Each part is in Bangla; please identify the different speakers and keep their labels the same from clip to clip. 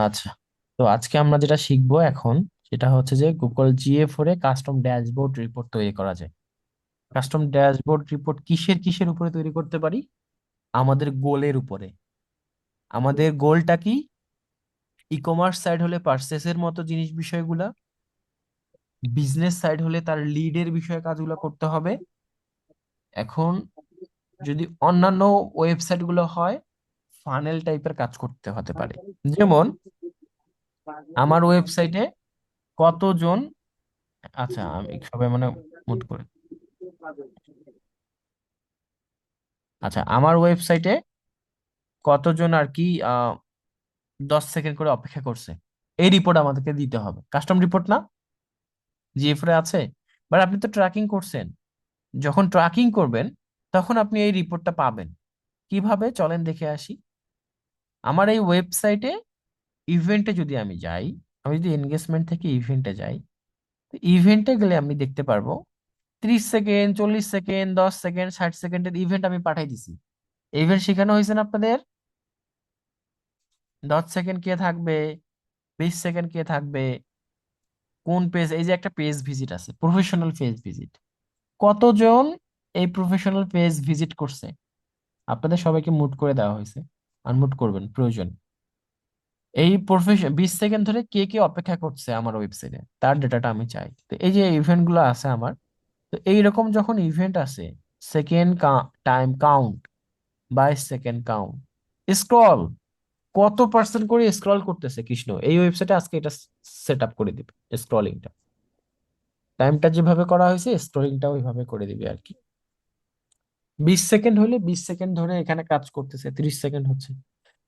Speaker 1: আচ্ছা, তো আজকে আমরা যেটা শিখবো এখন সেটা হচ্ছে যে গুগল GA4 এ কাস্টম ড্যাশবোর্ড রিপোর্ট তৈরি করা যায়। কাস্টম ড্যাশবোর্ড রিপোর্ট কিসের কিসের উপরে তৈরি করতে পারি? আমাদের গোলের উপরে। আমাদের গোলটা কি? ই কমার্স সাইড হলে পার্সেসের মতো জিনিস বিষয়গুলা, বিজনেস সাইড হলে তার লিডের বিষয়ে কাজগুলো করতে হবে। এখন যদি অন্যান্য ওয়েবসাইট গুলো হয়, ফানেল টাইপের কাজ করতে হতে পারে। যেমন আমার ওয়েবসাইটে কতজন, আচ্ছা আমি সবাই মানে মুট করে, আচ্ছা আমার ওয়েবসাইটে কতজন আর কি 10 সেকেন্ড করে অপেক্ষা করছে, এই রিপোর্ট আমাদেরকে দিতে হবে। কাস্টম রিপোর্ট না, জিএফরে আছে। বাট আপনি তো ট্র্যাকিং করছেন, যখন ট্র্যাকিং করবেন তখন আপনি এই রিপোর্টটা পাবেন। কিভাবে চলেন দেখে আসি। আমার এই ওয়েবসাইটে ইভেন্টে যদি আমি যাই, আমি যদি এনগেজমেন্ট থেকে ইভেন্টে যাই, তো ইভেন্টে গেলে আমি দেখতে পারবো 30 সেকেন্ড, 40 সেকেন্ড, 10 সেকেন্ড, 60 সেকেন্ডের ইভেন্ট আমি পাঠাই দিছি। ইভেন্ট শেখানো হয়েছে না আপনাদের? 10 সেকেন্ড কে থাকবে, 20 সেকেন্ড কে থাকবে, কোন পেজ, এই যে একটা পেজ ভিজিট আছে, প্রফেশনাল পেজ ভিজিট, কতজন এই প্রফেশনাল পেজ ভিজিট করছে। আপনাদের সবাইকে মুট করে দেওয়া হয়েছে, আনমুট করবেন প্রয়োজন। এই প্রফেশন 20 সেকেন্ড ধরে কে কে অপেক্ষা করছে আমার ওয়েবসাইটে, তার ডেটাটা আমি চাই। তো এই যে ইভেন্ট গুলো আছে আমার, তো এইরকম যখন ইভেন্ট আছে, second time count, 22 second count, scroll, কত পার্সেন্ট করে স্ক্রল করতেছে কৃষ্ণ এই ওয়েবসাইটে, আজকে এটা সেট আপ করে দিবে। স্ক্রলিংটা, টাইমটা যেভাবে করা হয়েছে স্ক্রলিংটা ওইভাবে করে দিবে আর কি। 20 সেকেন্ড হলে 20 সেকেন্ড ধরে এখানে কাজ করতেছে, 30 সেকেন্ড হচ্ছে।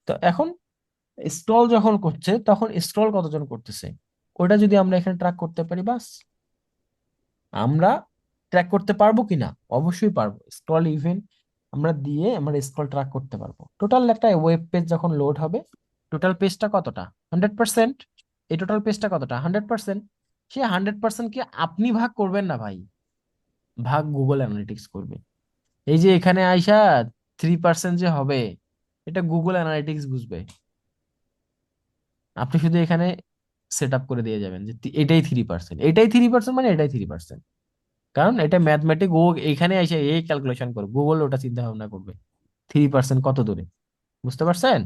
Speaker 1: তো এখন স্ক্রল যখন করছে তখন স্ক্রল কতজন করতেছে, ওটা যদি আমরা এখানে ট্র্যাক করতে পারি, বাস। আমরা ট্র্যাক করতে পারবো কিনা? অবশ্যই পারবো। স্ক্রল ইভেন্ট আমরা দিয়ে আমরা স্ক্রল ট্র্যাক করতে পারবো। টোটাল একটা ওয়েব পেজ যখন লোড হবে, টোটাল পেজটা কতটা, 100%। এই টোটাল পেজটা কতটা, 100%। সে 100% কি আপনি ভাগ করবেন না ভাই, ভাগ গুগল অ্যানালিটিক্স করবে। এই যে এখানে আইসা 3% যে হবে, এটা গুগল অ্যানালিটিক্স বুঝবে। আপনি শুধু এখানে সেট আপ করে দিয়ে যাবেন যে এটাই 3%, এটাই 3%, মানে এটাই 3%। কারণ এটা ম্যাথমেটিক, ও এখানে এসে এই ক্যালকুলেশন করবে, গুগল ওটা চিন্তা ভাবনা করবে 3% কত দূরে। বুঝতে পারছেন?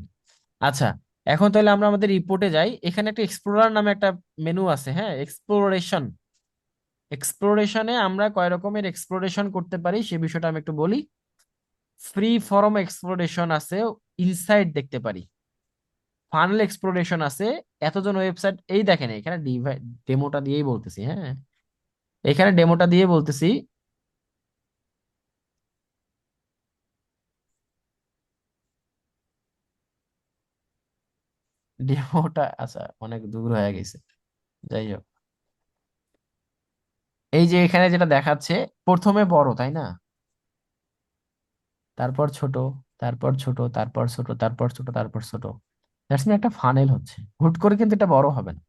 Speaker 1: আচ্ছা, এখন তাহলে আমরা আমাদের রিপোর্টে যাই। এখানে একটা এক্সপ্লোরার নামে একটা মেনু আছে, হ্যাঁ, এক্সপ্লোরেশন। এক্সপ্লোরেশনে আমরা কয় রকমের এক্সপ্লোরেশন করতে পারি সে বিষয়টা আমি একটু বলি। ফ্রি ফর্ম এক্সপ্লোরেশন আছে, ইনসাইট দেখতে পারি। ফানেল এক্সপ্লোরেশন আছে, এতজন ওয়েবসাইট, এই দেখেন এখানে ডেমোটা দিয়েই বলতেছি, হ্যাঁ, এখানে ডেমোটা দিয়ে বলতেছি। ডেমোটা আচ্ছা অনেক দূর হয়ে গেছে, যাই হোক। এই যে এখানে যেটা দেখাচ্ছে, প্রথমে বড় তাই না, তারপর ছোট, তারপর ছোট, তারপর ছোট, তারপর ছোট, তারপর ছোট। দ্যাটস মিন একটা ফানেল হচ্ছে। হুট করে কিন্তু এটা বড় হবে না।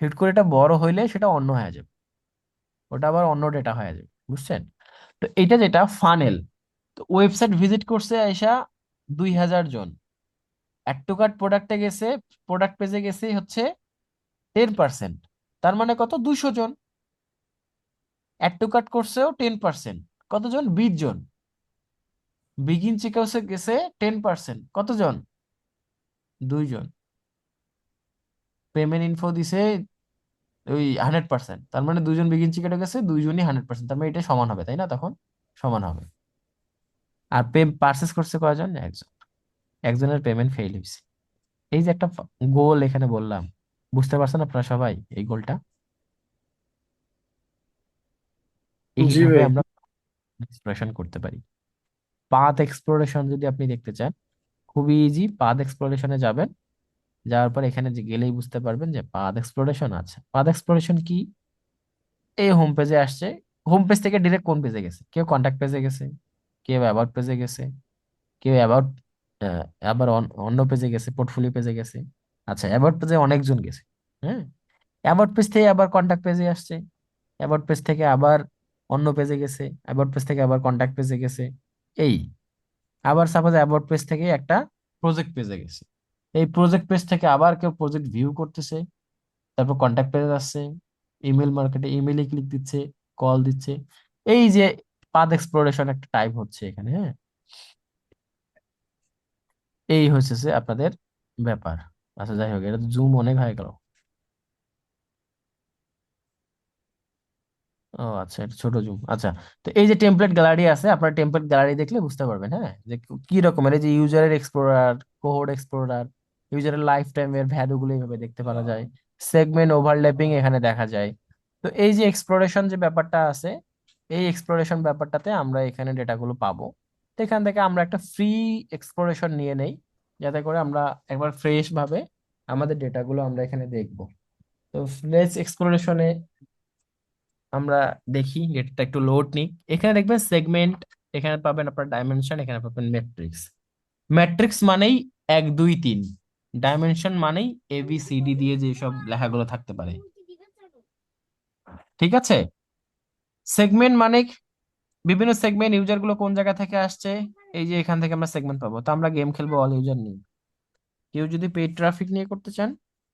Speaker 1: হুট করে এটা বড় হইলে সেটা অন্য হয়ে যাবে, ওটা আবার অন্য ডেটা হয়ে যাবে, বুঝছেন? তো এটা যেটা ফানেল, তো ওয়েবসাইট ভিজিট করছে আয়সা 2000 জন, অ্যাড টু কার্ট প্রোডাক্টে গেছে, প্রোডাক্ট পেজে গেছে হচ্ছে 10%, তার মানে কত, 200 জন। অ্যাড টু কার্ট করছেও 10%, কতজন, 20 জন। বিগিন চেকআউটে গেছে 10%, কতজন, 2 জন। পেমেন্ট ইনফো দিছে ওই 100%, তার মানে 2 জন বিগিন চেকআউটে গেছে, 2 জনই 100%, তার মানে এটা সমান হবে তাই না, তখন সমান হবে। আর পার্সেস করছে কয়জন, একজন। একজনের পেমেন্ট ফেল হয়েছে। এই যে একটা গোল এখানে বললাম, বুঝতে পারছেন আপনারা সবাই এই গোলটা?
Speaker 2: জি
Speaker 1: এইভাবে
Speaker 2: ভাই।
Speaker 1: আমরা এক্সপ্লোরেশন করতে পারি। পাথ এক্সপ্লোরেশন যদি আপনি দেখতে চান, খুবই ইজি। পাথ এক্সপ্লোরেশনে যাবেন, যাওয়ার পর এখানে যে গেলেই বুঝতে পারবেন যে পাথ এক্সপ্লোরেশন আছে। পাথ এক্সপ্লোরেশন কি? এই হোম পেজে আসছে, হোম পেজ থেকে ডিরেক্ট কোন পেজে গেছে, কেউ কন্ট্যাক্ট পেজে গেছে, কেউ অ্যাবাউট পেজে গেছে, কেউ অ্যাবাউট আবার অন্য পেজে গেছে, পোর্টফোলিও পেজে গেছে। আচ্ছা, অ্যাবাউট পেজে অনেকজন গেছে, হ্যাঁ। অ্যাবাউট পেজ থেকে আবার কন্ট্যাক্ট পেজে আসছে, অ্যাবাউট পেজ থেকে আবার অন্য পেজে গেছে, অ্যাবাউট পেজ থেকে আবার কন্ট্যাক্ট পেজে গেছে। এই আবার সাপোজ অ্যাবাউট পেজ থেকে একটা প্রজেক্ট পেজে গেছে, এই প্রজেক্ট পেজ থেকে আবার কেউ প্রজেক্ট ভিউ করতেছে, তারপর কন্ট্যাক্ট পেজ আসছে, ইমেল মার্কেটে ইমেলে ক্লিক দিচ্ছে, কল দিচ্ছে। এই যে পাথ এক্সপ্লোরেশন একটা টাইপ হচ্ছে এখানে, হ্যাঁ। এই হচ্ছে যে আপনাদের ব্যাপার। আচ্ছা যাই হোক, এটা জুম অনেক হয়ে গেল। ও আচ্ছা, এটা ছোট জুম, আচ্ছা। তো এই যে টেমপ্লেট গ্যালারি আছে, আপনার টেমপ্লেট গ্যালারি দেখলে বুঝতে পারবেন, হ্যাঁ, যে কি রকমের। এই যে ইউজারের এক্সপ্লোরার, কোড এক্সপ্লোরার, ইউজারের লাইফ টাইম এর ভ্যালু গুলো এইভাবে দেখতে পারা যায়। সেগমেন্ট ওভারল্যাপিং এখানে দেখা যায়। তো এই যে এক্সপ্লোরেশন যে ব্যাপারটা আছে, এই এক্সপ্লোরেশন ব্যাপারটাতে আমরা এখানে ডেটাগুলো পাবো। তো এখান থেকে আমরা একটা ফ্রি এক্সপ্লোরেশন নিয়ে নেই, যাতে করে আমরা একবার ফ্রেশ ভাবে আমাদের ডেটাগুলো আমরা এখানে দেখবো। তো ফ্রেশ এক্সপ্লোরেশনে আমরা দেখি, ডেটাটা একটু লোড নিক। এখানে দেখবেন সেগমেন্ট, এখানে পাবেন আপনার ডাইমেনশন, এখানে পাবেন ম্যাট্রিক্স। ম্যাট্রিক্স মানেই 1 2 3, ডাইমেনশন মানেই ABCD দিয়ে যে সব লেখাগুলো থাকতে পারে, ঠিক আছে। সেগমেন্ট মানে বিভিন্ন সেগমেন্ট, ইউজার গুলো কোন জায়গা থেকে আসছে, এই যে এখান থেকে আমরা সেগমেন্ট পাবো। তো আমরা গেম খেলবো অল ইউজার নিয়ে, কেউ যদি পেইড ট্রাফিক নিয়ে করতে চান,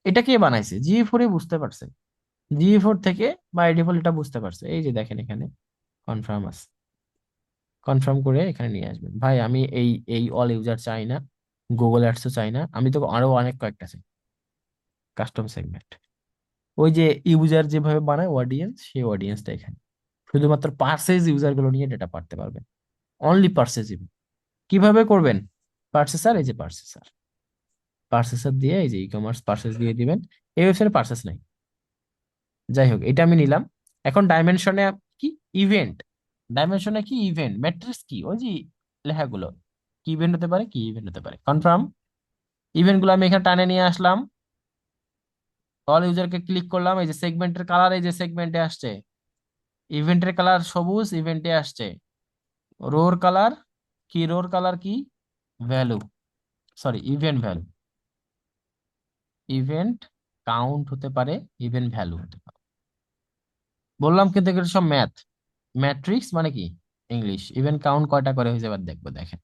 Speaker 1: এটা কে বানাইছে? GE4 বুঝতে পারছে। GE4 থেকে বাই ডিফল্ট এটা বুঝতে পারছে। এই যে দেখেন এখানে কনফার্ম আছে, কনফার্ম করে এখানে নিয়ে আসবেন। ভাই আমি এই এই অল ইউজার চাই না, গুগল অ্যাডসও চাই না, আমি তো আরো অনেক কয়েকটা চাই কাস্টম সেগমেন্ট। ওই যে ইউজার যেভাবে বানায় অডিয়েন্স, সেই অডিয়েন্সটা এখানে শুধুমাত্র পার্সেস ইউজার গুলো নিয়ে ডেটা পাঠাতে পারবেন। Only purchase. কিভাবে করবেন? পার্সেসার, এই যে পার্সেসার, পার্সেসার দিয়ে এই যে ই কমার্স পার্সেস দিয়ে দিবেন। এই ওয়েবসাইটে পার্সেস নাই। যাই হোক, এটা আমি নিলাম। এখন ডাইমেনশনে কি? ইভেন্ট। ডাইমেনশনে কি? ইভেন্ট। ম্যাট্রিক্স কি? ওই যে লেখাগুলো, কি ইভেন্ট হতে পারে, কি ইভেন্ট হতে পারে, কনফার্ম। ইভেন্ট গুলো আমি এখানে টানে নিয়ে আসলাম। অল ইউজারকে ক্লিক করলাম, এই যে সেগমেন্টের কালার, এই যে সেগমেন্টে আসছে। ইভেন্টের কালার সবুজ, ইভেন্টে আসছে। রোর কালার কি? রোর কালার কি? Value, sorry event value. Event count হতে পারে, ইভেন্ট ভ্যালু হতে পারে। বললাম কিন্তু এগুলো সব ম্যাথ। ম্যাট্রিক্স মানে কি? ইংলিশ। ইভেন্ট কাউন্ট কয়টা করে হয়েছে এবার দেখবো, দেখেন।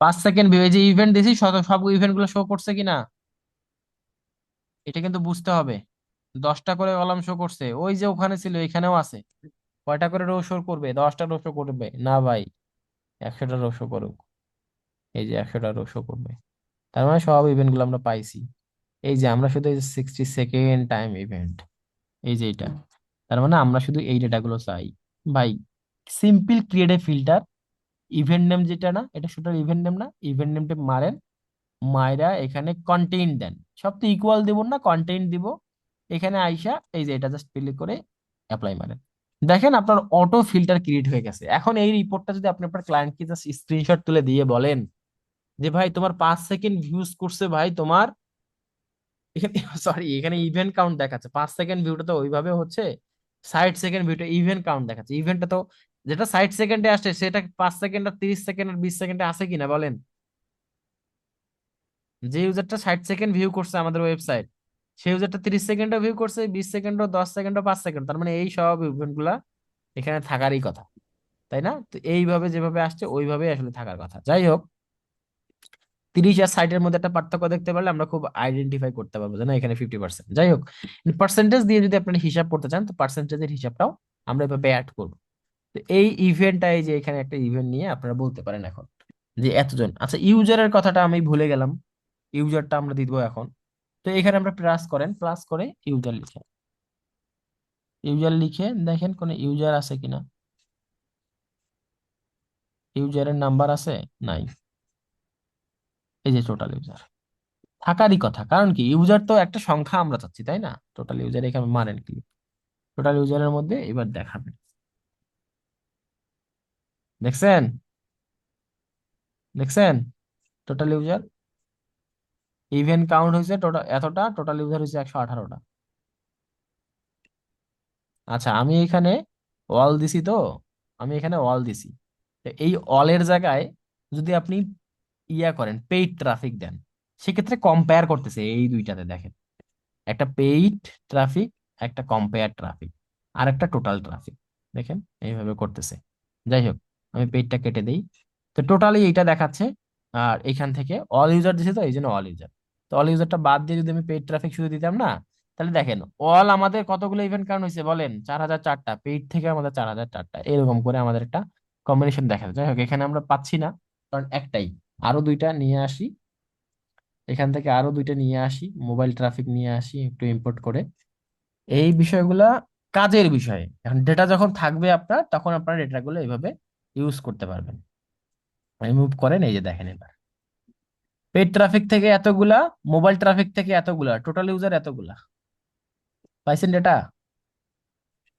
Speaker 1: 5 সেকেন্ড ভিউ, এই যে ইভেন্ট দিয়েছি, সব ইভেন্ট গুলো শো করছে কিনা এটা কিন্তু বুঝতে হবে। 10টা করে কলাম শো করছে, ওই যে ওখানে ছিল এখানেও আছে। কয়টা করে রো শো করবে? 10টা রো শো করবে না ভাই, 100টা রো শো করুক। এই যে 100টা রো শো করবে। তার মানে সব ইভেন্ট গুলো আমরা পাইছি। এই যে আমরা শুধু এই যে 60 সেকেন্ড টাইম ইভেন্ট, এই যে এটা, তার মানে আমরা শুধু এই ডেটাগুলো চাই। ভাই simple create a filter. Event name যেটা না, এটা শুধু ইভেন্ট নেম না, ইভেন্ট নেমটা মারেন, মাইরা এখানে কন্টেইন দেন। সব তো ইকুয়াল দিব না, কন্টেইন দিব। এখানে আইসা এই যে এটা জাস্ট ক্লিক করে অ্যাপ্লাই মারেন। দেখেন আপনার অটো ফিল্টার ক্রিয়েট হয়ে গেছে। এখন এই রিপোর্টটা যদি আপনি আপনার ক্লায়েন্টকে জাস্ট স্ক্রিনশট তুলে দিয়ে বলেন যে ভাই তোমার 5 সেকেন্ড ভিউজ করছে, ভাই তোমার এখানে সরি এখানে ইভেন্ট কাউন্ট দেখাচ্ছে, 5 সেকেন্ড ভিউটা তো ওইভাবে হচ্ছে, 60 সেকেন্ড ভিউটা ইভেন্ট কাউন্ট দেখাচ্ছে। ইভেন্টটা তো যেটা 60 সেকেন্ডে আসছে সেটা 5 সেকেন্ড আর 30 সেকেন্ড আর 20 সেকেন্ডে আছে কিনা বলেন। যে ইউজারটা 60 সেকেন্ড ভিউ করছে আমাদের ওয়েবসাইট, সেই ইউজারটা 30 সেকেন্ডও ভিউ করছে, 20 সেকেন্ডও, 10 সেকেন্ডও, 5 সেকেন্ড, তার মানে এই সব ইভেন্ট গুলা এখানে থাকারই কথা, তাই না? তো এইভাবে যেভাবে আসছে ওইভাবে আসলে থাকার কথা। যাই হোক, 30 আর 60-এর মধ্যে একটা পার্থক্য দেখতে পারলে আমরা খুব আইডেন্টিফাই করতে পারবো যে না এখানে 50%। যাই হোক, পার্সেন্টেজ দিয়ে যদি আপনি হিসাব করতে চান, তো পার্সেন্টেজের হিসাবটাও আমরা এভাবে অ্যাড করবো। তো এই ইভেন্টটা, এই যে এখানে একটা ইভেন্ট নিয়ে আপনারা বলতে পারেন এখন যে এতজন। আচ্ছা, ইউজারের কথাটা আমি ভুলে গেলাম, ইউজারটা আমরা দিব এখন। তো এখানে আমরা প্লাস করেন, প্লাস করে ইউজার লিখে, ইউজার লিখে দেখেন কোন ইউজার আছে কিনা। ইউজারের নাম্বার আছে? নাই। এই যে টোটাল ইউজার, থাকারই কথা, কারণ কি ইউজার তো একটা সংখ্যা আমরা চাচ্ছি, তাই না? টোটাল ইউজার এখানে মানেন কি? টোটাল ইউজারের মধ্যে এবার দেখাবেন, দেখছেন? দেখছেন টোটাল ইউজার, ইভেন্ট কাউন্ট হয়েছে টোটাল এতটা, টোটাল ইউজার হয়েছে 118টা। আচ্ছা আমি এখানে অল দিছি, তো আমি এখানে অল দিছি। তো এই অলের জায়গায় যদি আপনি ইয়া করেন, পেইড ট্রাফিক দেন, সেক্ষেত্রে কম্পেয়ার করতেছে এই দুইটাতে, দেখেন একটা পেইড ট্রাফিক, একটা কম্পেয়ার ট্রাফিক, আর একটা টোটাল ট্রাফিক, দেখেন এইভাবে করতেছে। যাই হোক, আমি পেইডটা কেটে দেই। তো টোটালি এইটা দেখাচ্ছে আর এখান থেকে অল ইউজার দিছে, তো এই জন্য অল ইউজার। তো অল ইউজারটা বাদ দিয়ে যদি আমি পেইড ট্রাফিক শুধু দিতাম না, তাহলে দেখেন অল আমাদের কতগুলো ইভেন্ট কাউন্ট হয়েছে বলেন, 4004টা, পেইড থেকে আমাদের 4004টা, এরকম করে আমাদের একটা কম্বিনেশন দেখা যায়। যাই হোক, এখানে আমরা পাচ্ছি না কারণ একটাই, আরো দুইটা নিয়ে আসি, এখান থেকে আরো দুইটা নিয়ে আসি, মোবাইল ট্রাফিক নিয়ে আসি একটু ইম্পোর্ট করে। এই বিষয়গুলা কাজের বিষয়, এখন ডেটা যখন থাকবে আপনার, তখন আপনার ডেটাগুলো এইভাবে ইউজ করতে পারবেন। রিমুভ করেন, এই যে দেখেন এবার পেড ট্রাফিক থেকে এতগুলা, মোবাইল ট্রাফিক থেকে এতগুলা, টোটাল ইউজার এতগুলা, পাইছেন ডেটা?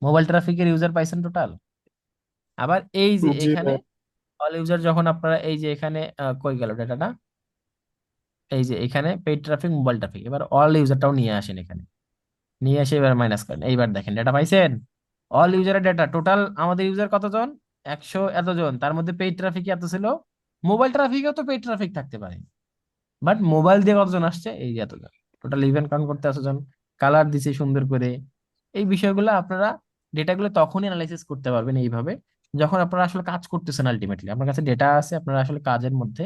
Speaker 1: মোবাইল ট্রাফিকের ইউজার পাইছেন টোটাল। আবার এই যে
Speaker 2: জি
Speaker 1: এখানে
Speaker 2: ভাই।
Speaker 1: অল ইউজার, যখন আপনারা এই যে এখানে কই গেল ডেটাটা, এই যে এখানে পেড ট্রাফিক, মোবাইল ট্রাফিক, এবার অল ইউজারটাও নিয়ে আসেন এখানে, নিয়ে এসে এবার মাইনাস করেন, এইবার দেখেন ডেটা পাইছেন। অল ইউজারের ডেটা টোটাল, আমাদের ইউজার কতজন, 100 এতজন, তার মধ্যে পেইড ট্রাফিক এত ছিল। মোবাইল ট্রাফিকেও তো পেইড ট্রাফিক থাকতে পারে, বাট মোবাইল দিয়ে কতজন আসছে, এই যে এতজন। টোটাল ইভেন্ট কাউন্ট করতে এতজন, কালার দিছে সুন্দর করে। এই বিষয়গুলো আপনারা ডেটাগুলো তখনই অ্যানালাইসিস করতে পারবেন এইভাবে, যখন আপনারা আসলে কাজ করতেছেন, আলটিমেটলি আপনার কাছে ডেটা আছে, আপনারা আসলে কাজের মধ্যে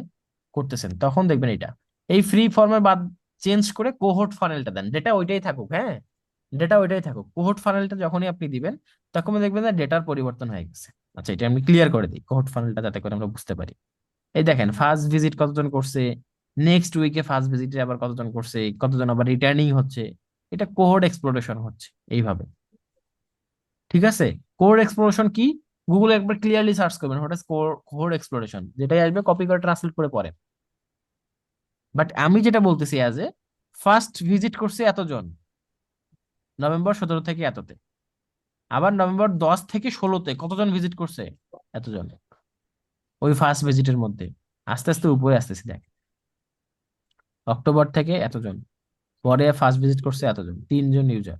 Speaker 1: করতেছেন, তখন দেখবেন এটা। এই ফ্রি ফর্মে বাদ চেঞ্জ করে কোহোর্ট ফানেলটা দেন, ডেটা ওইটাই থাকুক, হ্যাঁ, ডেটা ওইটাই থাকুক, কোহোর্ট ফানেলটা যখনই আপনি দিবেন, তখন দেখবেন যে ডেটার পরিবর্তন হয়ে গেছে। আচ্ছা, এটা আমি ক্লিয়ার করে দিই কোহোর্ট ফানেলটা, যাতে করে আমরা বুঝতে পারি। এই দেখেন ফার্স্ট ভিজিট কতজন করছে, নেক্সট উইকে ফার্স্ট ভিজিটে আবার কতজন করছে, কতজন আবার রিটার্নিং হচ্ছে, এটা কোহোর্ট এক্সপ্লোরেশন হচ্ছে এইভাবে। ঠিক আছে, কোহোর্ট এক্সপ্লোরেশন কি, গুগলে একবার ক্লিয়ারলি সার্চ করবেন হোয়াট ইজ কোহোর্ট এক্সপ্লোরেশন, যেটাই আসবে কপি করে ট্রান্সলেট করে পড়েন। বাট আমি যেটা বলতেছি অ্যাজ এ, ফার্স্ট ভিজিট করছে এতজন নভেম্বর 17 থেকে এততে, আবার নভেম্বর 10 থেকে 16তে কতজন ভিজিট করছে, এতজন, ওই ফার্স্ট ভিজিটের মধ্যে। আস্তে আস্তে উপরে আসতেছি দেখ, অক্টোবর থেকে এতজন, পরে ফার্স্ট ভিজিট করছে এতজন, 3 জন ইউজার,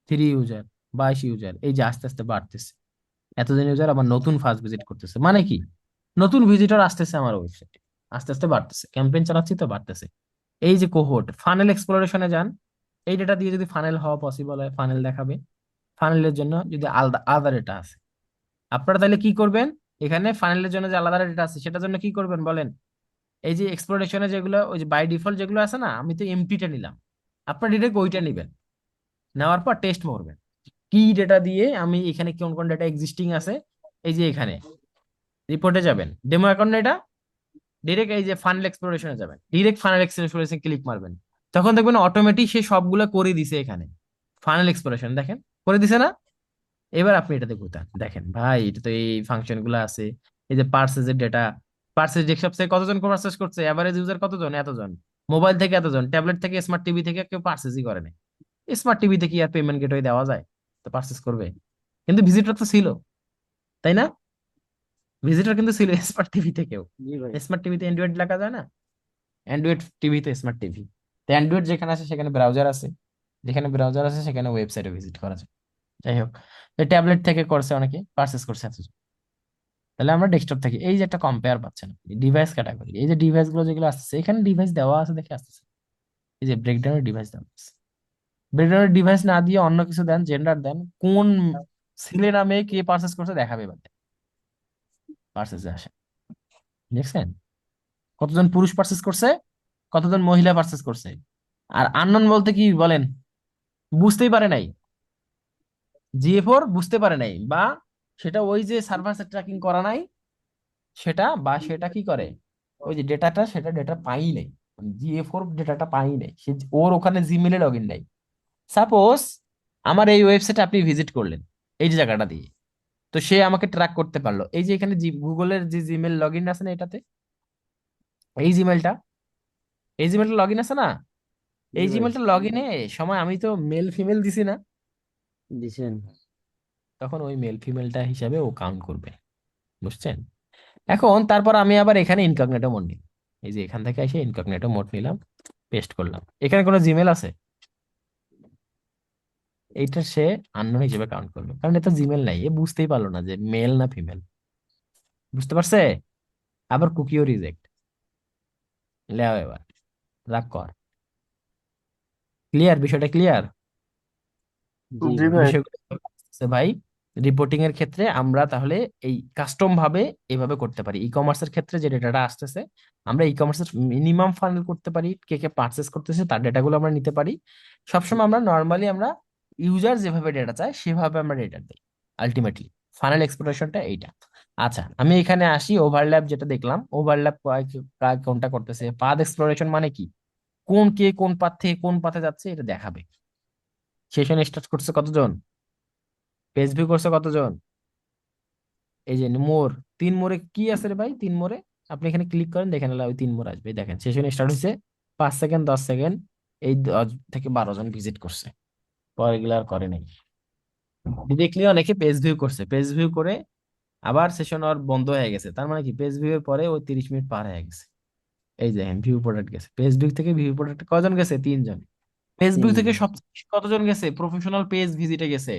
Speaker 1: 3 ইউজার, 22 ইউজার, এই যে আস্তে আস্তে বাড়তেছে। এতজন ইউজার আবার নতুন ফার্স্ট ভিজিট করতেছে, মানে কি, নতুন ভিজিটর আসতেছে আমার ওয়েবসাইটে, আস্তে আস্তে বাড়তেছে, ক্যাম্পেইন চালাচ্ছি তো বাড়তেছে। এই যে কোহোর্ট ফানেল এক্সপ্লোরেশনে যান, এই ডেটা দিয়ে যদি ফানেল হওয়া পসিবল হয়, ফানেল দেখাবে। ফানেলের জন্য যদি আলাদা আলাদা ডেটা আছে, আপনারা তাহলে কি করবেন, এখানে ফানেলের জন্য যে আলাদা ডেটা আছে, সেটার জন্য কি করবেন বলেন। এই যে এক্সপ্লোরেশনে যেগুলো, ওই যে বাই ডিফল্ট যেগুলো আছে না, আমি তো এমটিটা নিলাম, আপনার ডিরেক্ট ওইটা নিবেন, নেওয়ার পর টেস্ট করবেন কি ডেটা দিয়ে আমি এখানে কোন কোন ডেটা এক্সিস্টিং আছে। এই যে এখানে রিপোর্টে যাবেন, ডেমো অ্যাকাউন্ট এটা, ডিরেক্ট এই যে ফানেল এক্সপ্লোরেশনে যাবেন, ডিরেক্ট ফানেল এক্সপ্লোরেশন ক্লিক মারবেন, তখন দেখবেন অটোমেটিক সে সবগুলো করে দিছে এখানে। ফানেল এক্সপ্লোরেশন দেখেন, করে দিছে না। এবার আপনি এটাতে ঘুরান, দেখেন ভাই এটা তো এই ফাংশন গুলো আছে। এই যে পার্সেজের ডেটা, পার্সেজ ডেস্কটপ থেকে কতজন পার্সেস করছে, এভারেজ ইউজার কতজন, এতজন, মোবাইল থেকে এতজন, ট্যাবলেট থেকে, স্মার্ট টিভি থেকে কেউ পার্সেসই করে না। স্মার্ট টিভিতে কি আর পেমেন্ট গেটওয়ে দেওয়া যায়, তো পার্সেস করবে, কিন্তু ভিজিটর তো ছিল, তাই না? ভিজিটর কিন্তু ছিল স্মার্ট টিভি থেকেও।
Speaker 2: জি ভাই।
Speaker 1: স্মার্ট টিভিতে অ্যান্ড্রয়েড লেখা যায় না, অ্যান্ড্রয়েড টিভি তো স্মার্ট টিভি। তো অ্যান্ড্রয়েড যেখানে আছে সেখানে ব্রাউজার আছে, যেখানে ব্রাউজার আছে সেখানে ওয়েবসাইটে ভিজিট করা যায়। যাই হোক, ট্যাবলেট থেকে করছে অনেকে, পার্সেস করছে এতজন। তাহলে আমরা ডেস্কটপ থেকে এই যে একটা কম্পেয়ার পাচ্ছেন, ডিভাইস ক্যাটাগরি, এই যে ডিভাইস গুলো যেগুলো আসছে, এখানে ডিভাইস দেওয়া আছে দেখে আসতেছে, এই যে ব্রেকডাউনের ডিভাইস দেওয়া আছে। ব্রেকডাউনের ডিভাইস না দিয়ে অন্য কিছু দেন, জেন্ডার দেন, কোন ছেলে না মেয়ে কে পার্সেস করছে দেখাবে, এবার পার্সেসে আসে, দেখছেন কতজন পুরুষ পার্সেস করছে, কতজন মহিলা পার্সেস করছে। আর আননোন বলতে কি বলেন, বুঝতেই পারে নাই, জিএফওর বুঝতে পারে নাই, বা সেটা ওই যে সার্ভার ট্র্যাকিং করা নাই, সেটা বা সেটা কি করে, ওই যে ডেটাটা, সেটা ডেটা পাই নাই, জিএফওর ডেটাটা পাই নাই, সে ওর ওখানে জিমেলে লগ ইন নাই। সাপোজ আমার এই ওয়েবসাইটে আপনি ভিজিট করলেন এই যে জায়গাটা দিয়ে, তো সে আমাকে ট্র্যাক করতে পারলো, এই যে এখানে গুগলের যে জিমেল লগ ইন আছে না এটাতে, এই জিমেলটা, এই জিমেলটা লগ ইন আছে না,
Speaker 2: জি
Speaker 1: এই
Speaker 2: ভাই।
Speaker 1: জিমেলটা লগ ইনে সময় আমি তো মেল ফিমেল দিছি না,
Speaker 2: দিছেন।
Speaker 1: তখন ওই মেল ফিমেলটা হিসাবে ও কাউন্ট করবে, বুঝছেন? এখন তারপর আমি আবার এখানে ইনকগনিটো মোড নিই, এই যে এখান থেকে এসে ইনকগনিটো মোড নিলাম, পেস্ট করলাম, এখানে কোনো জিমেল আছে, এইটা সে আননোন হিসেবে কাউন্ট করবে, কারণ এটা জিমেল নাই, এ বুঝতেই পারলো না যে মেল না ফিমেল, বুঝতে পারছে? আবার কুকিও রিজেক্ট, লেও এবার রাগ কর, ক্লিয়ার, বিষয়টা ক্লিয়ার?
Speaker 2: জি ভাই।
Speaker 1: বিষয়গুলো ভাই, রিপোর্টিং এর ক্ষেত্রে আমরা তাহলে এই কাস্টম ভাবে এভাবে করতে পারি। ই কমার্সের ক্ষেত্রে যে ডেটাটা আসতেছে, আমরা ই কমার্সের মিনিমাম ফানেল করতে পারি, কে কে পারচেস করতেছে তার ডেটাগুলো আমরা নিতে পারি। সবসময় আমরা নর্মালি আমরা ইউজার যেভাবে ডেটা চায় সেভাবে আমরা ডেটা দিই। আলটিমেটলি ফাইনাল এক্সপ্রেশনটা এইটা। আচ্ছা, আমি এখানে আসি ওভারল্যাপ যেটা দেখলাম, ওভারল্যাপ কোনটা করতেছে, পাথ এক্সপ্লোরেশন মানে কি, কোন কে কোন পাথ থেকে কোন পাথে যাচ্ছে এটা দেখাবে। সেশন স্টার্ট করছে কতজন, পেজ ভিউ করছে কতজন, এই যে মোর, 3 মোড়ে কি আছে রে ভাই, 3 মোড়ে আপনি এখানে ক্লিক করেন দেখেন, ওই 3 মোড় আসবে, এই দেখেন সেশন স্টার্ট হয়েছে 5 সেকেন্ড 10 সেকেন্ড, এই 10 থেকে 12 জন ভিজিট করছে, পরে এগুলো আর করে নাই। দেখলি অনেকে পেজ ভিউ করছে, পেজ ভিউ করে আবার সেশন আর বন্ধ হয়ে গেছে, তার মানে কি পেজ ভিউ এর পরে ওই 30 মিনিট পার হয়ে গেছে। এই যে ভিউ প্রোডাক্ট গেছে, পেজ ভিউ থেকে ভিউ প্রোডাক্ট কজন গেছে, 3 জন। পেজ ভিউ থেকে
Speaker 2: তিনজন।
Speaker 1: সবচেয়ে বেশি কতজন গেছে, প্রফেশনাল পেজ ভিজিটে গেছে,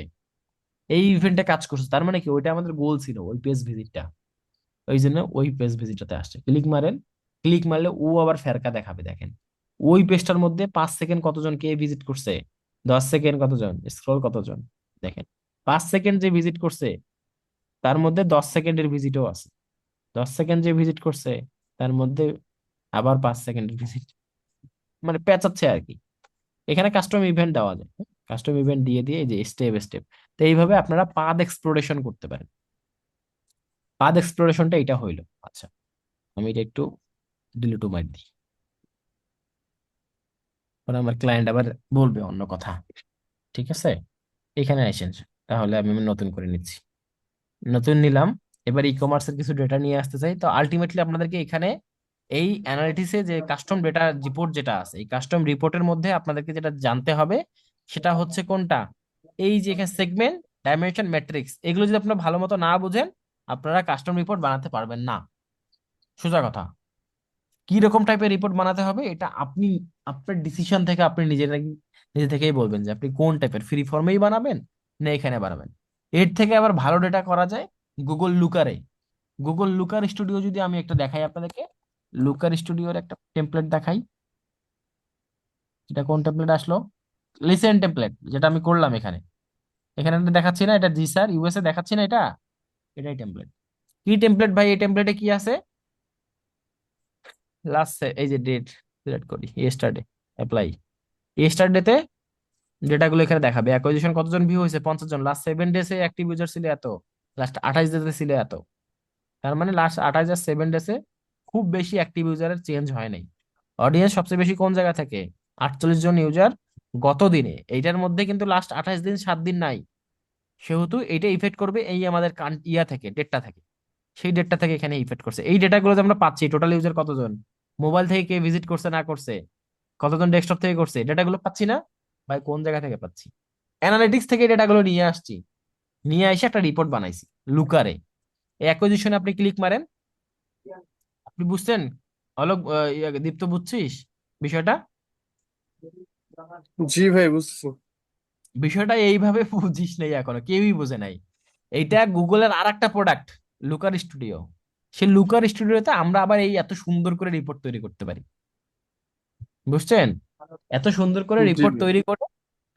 Speaker 1: এই ইভেন্টে কাজ করছে, তার মানে কি ওইটা আমাদের গোল ছিল, ওই পেজ ভিজিটটা, ওই জন্য ওই পেজ ভিজিটাতে আসছে। ক্লিক মারেন, ক্লিক মারলে ও আবার ফেরকা দেখাবে, দেখেন ওই পেজটার মধ্যে 5 সেকেন্ড কতজন কে ভিজিট করছে, 10 সেকেন্ড কতজন, স্ক্রল কতজন, দেখেন 5 সেকেন্ড যে ভিজিট করছে তার মধ্যে 10 সেকেন্ডের ভিজিটও আছে, 10 সেকেন্ড যে ভিজিট করছে তার মধ্যে আবার 5 সেকেন্ডের ভিজিট, মানে পেঁচাচ্ছে আর কি। এখানে কাস্টম ইভেন্ট দেওয়া যায়, কাস্টম ইভেন্ট দিয়ে দিয়ে এই যে স্টেপ স্টেপ, তো এইভাবে আপনারা পাথ এক্সপ্লোরেশন করতে পারেন। পাথ এক্সপ্লোরেশনটা এটা হইলো। আচ্ছা, আমি এটা একটু ডিলিট মার দিই, পরে আমার ক্লায়েন্ট আবার বলবে অন্য কথা। ঠিক আছে, এখানে আসেন, তাহলে আমি নতুন করে নিচ্ছি, নতুন নিলাম। এবার ই কমার্সের কিছু ডেটা নিয়ে আসতে চাই, তো আলটিমেটলি আপনাদেরকে এখানে এই অ্যানালিটিসে যে কাস্টম ডেটা রিপোর্ট যেটা আছে, এই কাস্টম রিপোর্টের মধ্যে আপনাদেরকে যেটা জানতে হবে সেটা হচ্ছে কোনটা, এই যে এখানে সেগমেন্ট, ডাইমেনশন, ম্যাট্রিক্স, এগুলো যদি আপনারা ভালো মতো না বুঝেন আপনারা কাস্টম রিপোর্ট বানাতে পারবেন না, সোজা কথা। কি রকম টাইপের রিপোর্ট বানাতে হবে এটা আপনি আপনার ডিসিশন থেকে আপনি নিজে থেকেই বলবেন যে আপনি কোন টাইপের, ফ্রি ফর্মেই বানাবেন না এখানে বানাবেন। এর থেকে আবার ভালো ডেটা করা যায় গুগল লুকারে। গুগল লুকার স্টুডিও যদি আমি একটা দেখাই আপনাদেরকে, লুকার স্টুডিওর একটা টেমপ্লেট দেখাই, এটা কোন টেমপ্লেট আসলো, লিসেন টেমপ্লেট, যেটা আমি করলাম এখানে, এখানে একটা দেখাচ্ছি না, এটা জি স্যার ইউএসএ দেখাচ্ছি না, এটা এটাই টেমপ্লেট। কি টেমপ্লেট ভাই, এই টেমপ্লেটে কি আছে, লাস্ট এই যে ডেট সিলেক্ট করি, ইয়েস্টারডে, অ্যাপ্লাই, ইয়েস্টারডেতে ডেটাগুলো এখানে দেখাবে, অ্যাকুইজিশন কতজন ভিউ হয়েছে 50 জন, লাস্ট 7 ডেজে অ্যাক্টিভ ইউজার ছিল এত, লাস্ট 28 ডেজে ছিল এত, তার মানে লাস্ট 28 আর 7 ডেজে খুব বেশি অ্যাক্টিভ ইউজারের চেঞ্জ হয় নাই। অডিয়েন্স সবচেয়ে বেশি কোন জায়গা থেকে, 48 জন ইউজার গত দিনে, এইটার মধ্যে কিন্তু লাস্ট 28 দিন 7 দিন নাই, সেহেতু এটা ইফেক্ট করবে এই আমাদের ইয়া থেকে, ডেটটা থেকে, সেই ডেটটা থেকে এখানে ইফেক্ট করছে। এই ডেটাগুলো যে আমরা পাচ্ছি, টোটাল ইউজার কতজন, মোবাইল থেকে কে ভিজিট করছে না করছে, কতজন ডেস্কটপ থেকে করছে, ডেটাগুলো পাচ্ছি না ভাই, কোন জায়গা থেকে পাচ্ছি, অ্যানালিটিক্স থেকে ডেটাগুলো নিয়ে আসছি, নিয়ে এসে একটা রিপোর্ট বানাইছি লুকারে। এই অ্যাকুইজিশনে আপনি ক্লিক মারেন, আপনি বুঝছেন, অলোক, দীপ্ত বুঝছিস বিষয়টা,
Speaker 2: জি ভাই, বুঝছি।
Speaker 1: বিষয়টা এইভাবে বুঝিস নাই এখনো, কেউই বোঝে নাই। এইটা গুগলের আর একটা প্রোডাক্ট, লুকার স্টুডিও। সেই লুকার স্টুডিওতে আমরা আবার এই এত সুন্দর করে রিপোর্ট তৈরি করতে পারি, বুঝছেন, এত সুন্দর করে
Speaker 2: জি
Speaker 1: রিপোর্ট
Speaker 2: ভাই।
Speaker 1: তৈরি করে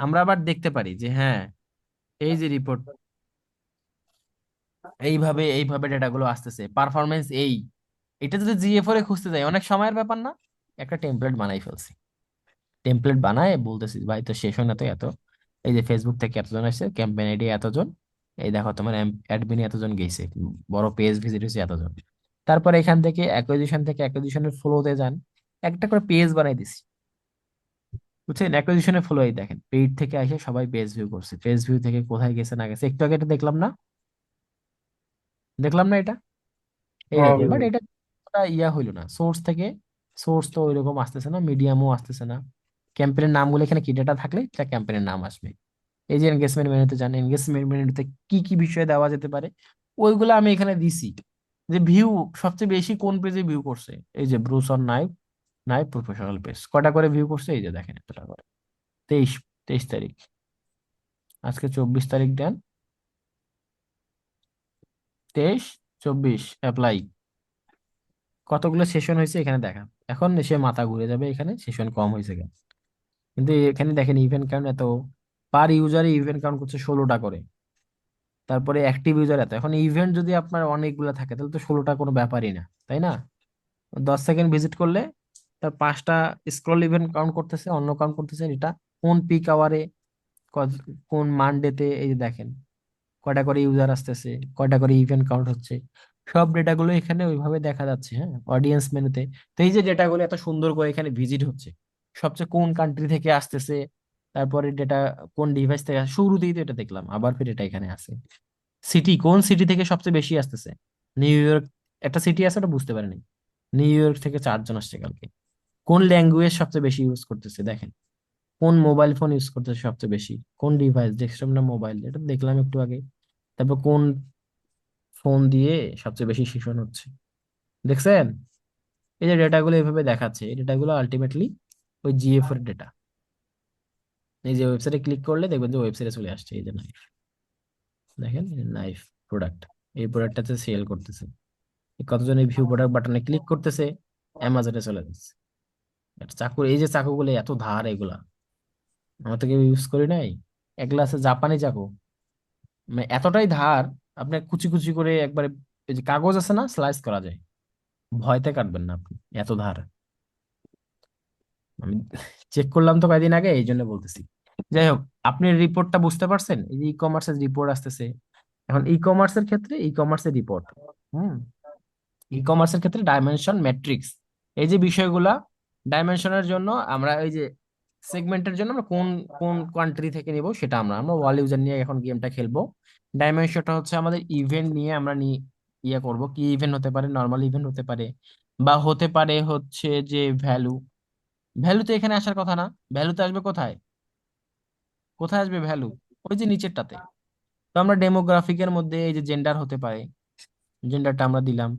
Speaker 1: আমরা আবার দেখতে পারি যে হ্যাঁ, এই যে রিপোর্ট, এইভাবে এইভাবে ডেটাগুলো আসতেছে, পারফরমেন্স এই, এটা যদি জিএফ এ খুঁজতে যাই অনেক সময়ের ব্যাপার না, একটা টেমপ্লেট বানাই ফেলছি, টেমপ্লেট বানায় বলতেছি ভাই তো শেষ হয় না তো এত, এই যে ফেসবুক থেকে এতজন আসছে, ক্যাম্পেইন আইডি এতজন, এই দেখো তোমার অ্যাডমিন এতজন গেছে, বড় পেজ ভিজিট হয়েছে এতজন। তারপর এখান থেকে অ্যাকুইজিশন থেকে অ্যাকুইজিশনের ফ্লোতে যান, একটা করে পেজ বানাই দিছি, বুঝছেন, অ্যাকুইজিশনের ফ্লো এই দেখেন, পেইড থেকে এসে সবাই পেজ ভিউ করছে, পেজ ভিউ থেকে কোথায় গেছে না গেছে একটু আগে এটা দেখলাম না, দেখলাম না এটা,
Speaker 2: হ্যাঁ
Speaker 1: এইরকম, বাট
Speaker 2: ভাই।
Speaker 1: এটা ইয়া হইলো না সোর্স থেকে, সোর্স তো ওইরকম আসতেছে না, মিডিয়ামও আসতেছে না। ক্যাম্পেইনের নামগুলো এখানে কি ডেটা থাকলে এটা ক্যাম্পেইনের নাম আসবে। এই যে এনগেজমেন্ট মেনুতে যান, এনগেজমেন্ট মেনুতে কি কি বিষয় দেওয়া যেতে পারে ওইগুলো আমি এখানে দিছি, যে ভিউ সবচেয়ে বেশি কোন পেজে ভিউ করছে, এই যে Bruce on knife, knife professional page কয়টা করে ভিউ করছে, এই যে দেখেন এতটা করে, 23, 23 তারিখ, আজকে 24 তারিখ দেন, 23, 24 অ্যাপ্লাই, কতগুলো সেশন হয়েছে এখানে দেখা, এখন সে মাথা ঘুরে যাবে এখানে সেশন কম হয়েছে কেন, কিন্তু এখানে দেখেন ইভেন্ট কাউন্ট এত, পার ইউজারে ইভেন্ট কাউন্ট করছে 16টা করে, তারপরে অ্যাক্টিভ ইউজার এত। এখন ইভেন্ট যদি আপনার অনেকগুলো থাকে তাহলে তো 16টা কোনো ব্যাপারই না, তাই না? 10 সেকেন্ড ভিজিট করলে তার 5টা স্ক্রল ইভেন্ট কাউন্ট করতেছে, অন্য কাউন্ট করতেছে, এটা কোন পিক আওয়ারে, কোন মানডেতে, এই যে দেখেন কয়টা করে ইউজার আসতেছে, কয়টা করে ইভেন্ট কাউন্ট হচ্ছে, সব ডেটাগুলো এখানে ওইভাবে দেখা যাচ্ছে। হ্যাঁ, অডিয়েন্স মেনুতে। তো এই যে ডেটাগুলো এত সুন্দর করে এখানে ভিজিট হচ্ছে, সবচেয়ে কোন কান্ট্রি থেকে আসতেছে, তারপরে ডেটা কোন ডিভাইস থেকে শুরুতেই তো এটা দেখলাম, আবার ফির এটা এখানে আছে। সিটি, কোন সিটি থেকে সবচেয়ে বেশি আসতেছে, নিউ ইয়র্ক, একটা সিটি আছে ওটা বুঝতে পারেনি, নিউ ইয়র্ক থেকে 4 জন আসছে কালকে। কোন ল্যাঙ্গুয়েজ সবচেয়ে বেশি ইউজ করতেছে দেখেন, কোন মোবাইল ফোন ইউজ করতেছে সবচেয়ে বেশি, কোন ডিভাইস, ডেস্কটপ না মোবাইল, এটা দেখলাম একটু আগে। তারপর কোন ফোন দিয়ে সবচেয়ে বেশি সেশন হচ্ছে, দেখছেন? এই যে ডেটাগুলো এইভাবে দেখাচ্ছে, এই ডেটাগুলো আলটিমেটলি ওই জিএফ এর ডেটা। এই যে ওয়েবসাইটে ক্লিক করলে দেখবেন যে ওয়েবসাইটে চলে আসছে, এই যে নাইফ, দেখেন নাইফ প্রোডাক্ট, এই প্রোডাক্টটাতে সেল করতেছে। কতজন এই ভিউ প্রোডাক্ট বাটনে ক্লিক করতেছে, অ্যামাজনে চলে যাচ্ছে। একটা চাকু, এই যে চাকুগুলো এত ধার এগুলা, আমরা তো কেউ ইউজ করি নাই। এগুলা আছে জাপানি চাকু, মানে এতটাই ধার, আপনার কুচি কুচি করে একবারে, এই যে কাগজ আছে না, স্লাইস করা যায়, ভয়তে কাটবেন না আপনি, এত ধার। আমি চেক করলাম তো কয়দিন আগে, এই জন্য বলতেছি। যাই হোক, আপনি রিপোর্টটা বুঝতে পারছেন, এই যে ই কমার্সের রিপোর্ট আসতেছে। এখন ই কমার্সের ক্ষেত্রে ই কমার্সের রিপোর্ট, হুম, ই কমার্সের ক্ষেত্রে ডাইমেনশন ম্যাট্রিক্স, এই যে বিষয়গুলা, ডাইমেনশনের জন্য আমরা এই যে সেগমেন্টের জন্য আমরা কোন কোন কান্ট্রি থেকে নিব সেটা, আমরা আমরা ওয়াল ইউজার নিয়ে এখন গেমটা খেলবো। ডাইমেনশনটা হচ্ছে আমাদের ইভেন্ট নিয়ে আমরা ইয়ে করব, কি ইভেন্ট হতে পারে, নর্মাল ইভেন্ট হতে পারে, বা হতে পারে হচ্ছে যে ভ্যালু। ভ্যালু তো এখানে আসার কথা না, ভ্যালুতে আসবে কোথায়, কোথায় আসবে ভ্যালু, ওই যে নিচেরটাতে। তো আমরা ডেমোগ্রাফিকের মধ্যে এই যে জেন্ডার হতে পারে, জেন্ডারটা আমরা দিলাম।